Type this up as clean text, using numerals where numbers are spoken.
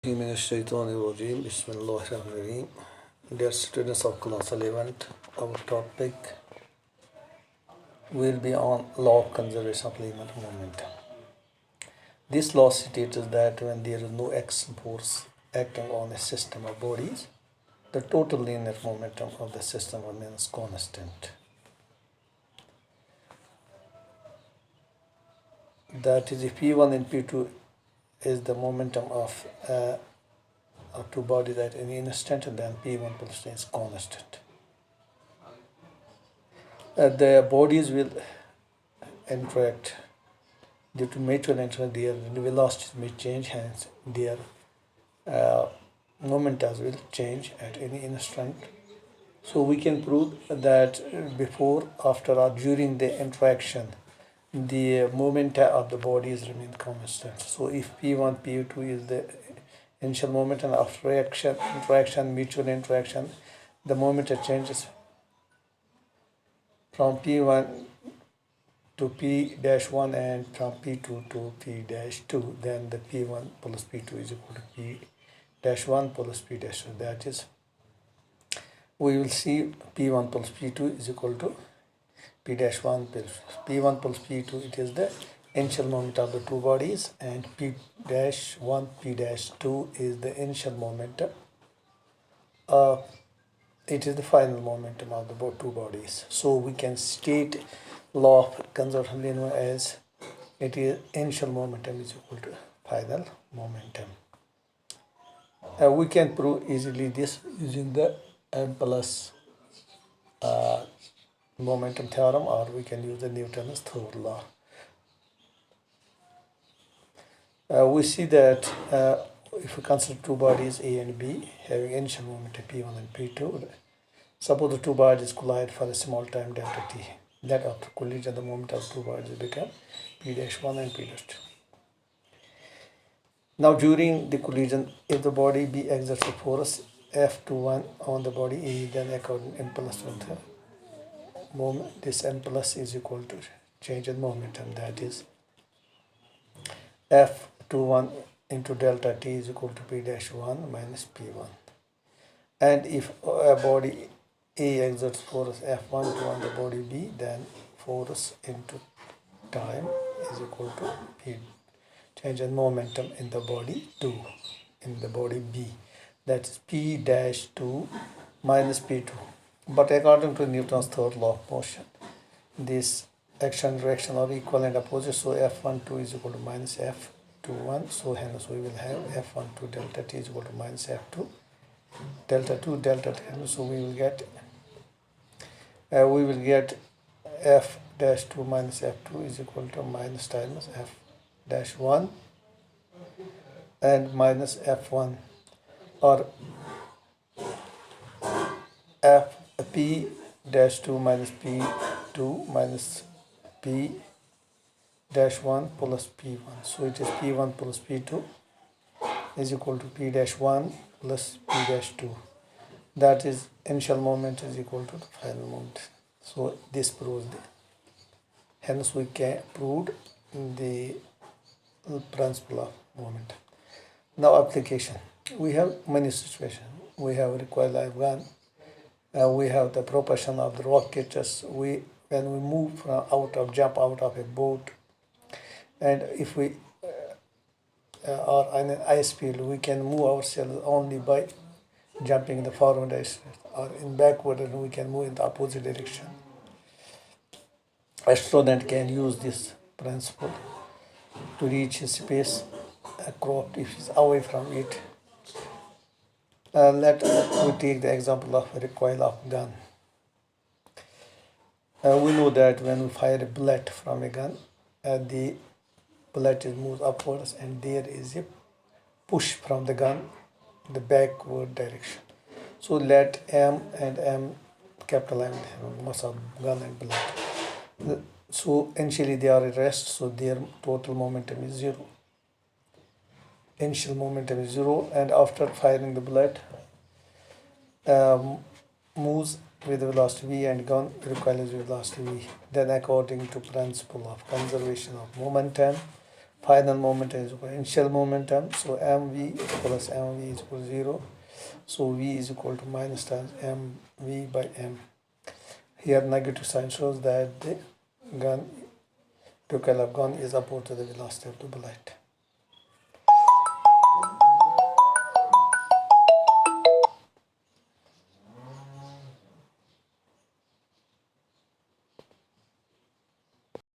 Bismillahirrahmanirrahim. Dear students of class 11th, our topic will be on law of conservation of linear momentum. This law states that when there is no action force acting on a system of bodies, the total linear momentum of the system remains constant. That is, if P1 and P2 is the momentum of two bodies at any instant, and then P1 plus is constant. The bodies will interact due to mutual interaction. Their velocities may change, hence their momentum will change at any instant. So we can prove that before, after, or during the interaction, the momenta of the bodies remain constant. So if P1, P2 is the initial moment, and after interaction, mutual interaction, the momentum changes from P1 to P-1 and from P2 to P-2, then the P1 plus P2 is equal to P-1 plus P-2. That is, we will see P1 plus P2 is equal to P-1 plus P1 plus P2. It is the initial moment of the two bodies, and P-1, P-2 is the initial momentum. It is the final momentum of the two bodies. So we can state law of conservation of linear as it is initial momentum is equal to final momentum. We can prove easily this using the M plus momentum theorem, or we can use the Newton's third law. We see that if we consider two bodies A and B having initial momentum P1 and P2, suppose the two bodies collide for a small time delta t. That after collision, the moment of two bodies become P-1 and P-2. Now during the collision, if the body B exerts a force F21 on the body A, then according to impulse with the moment, this impulse is equal to change in momentum. That is, F21 into delta t is equal to P-1 minus P1. And if a body A exerts force F12 on the body B, then force into time is equal to P, change in momentum in the body 2, in the body B. That is P-2 minus P2. But according to Newton's third law of motion, this action and reaction are equal and opposite. So F12 is equal to minus F21. So hence we will have F12 delta t is equal to minus F2 delta 2 delta t. So we will get F-2 minus F2 is equal to minus times F-1 and minus F1, or P-2 minus P2 minus P-1 plus P1. So it is P1 plus P2 is equal to P-1 plus P-2. That is, initial moment is equal to the final moment. So this proves hence we can prove the principle of momentum. Now application. We have many situations. We have recoil live gun. We have the propulsion of the rockets. When we move jump out of a boat, and if we are in an ice field, we can move ourselves only by jumping in the forward direction, or in backward, and we can move in the opposite direction. A student can use this principle to reach his space crop if he's away from it. Let we take the example of a recoil of gun. We know that when we fire a bullet from a gun, the bullet moves upwards, and there is a push from the gun the backward direction. So let M and M, capital M, mass of gun and bullet. So initially they are at rest, so their total momentum is 0. Initial momentum is 0, and after firing the bullet, moves with velocity v and gun recoils with velocity v. Then according to principle of conservation of momentum, final momentum is equal to initial momentum, so mv plus mv is equal to 0, so v is equal to minus times mv by m. Here negative sign shows that the gun to Khab gun is opposed to the velocity of the bullet.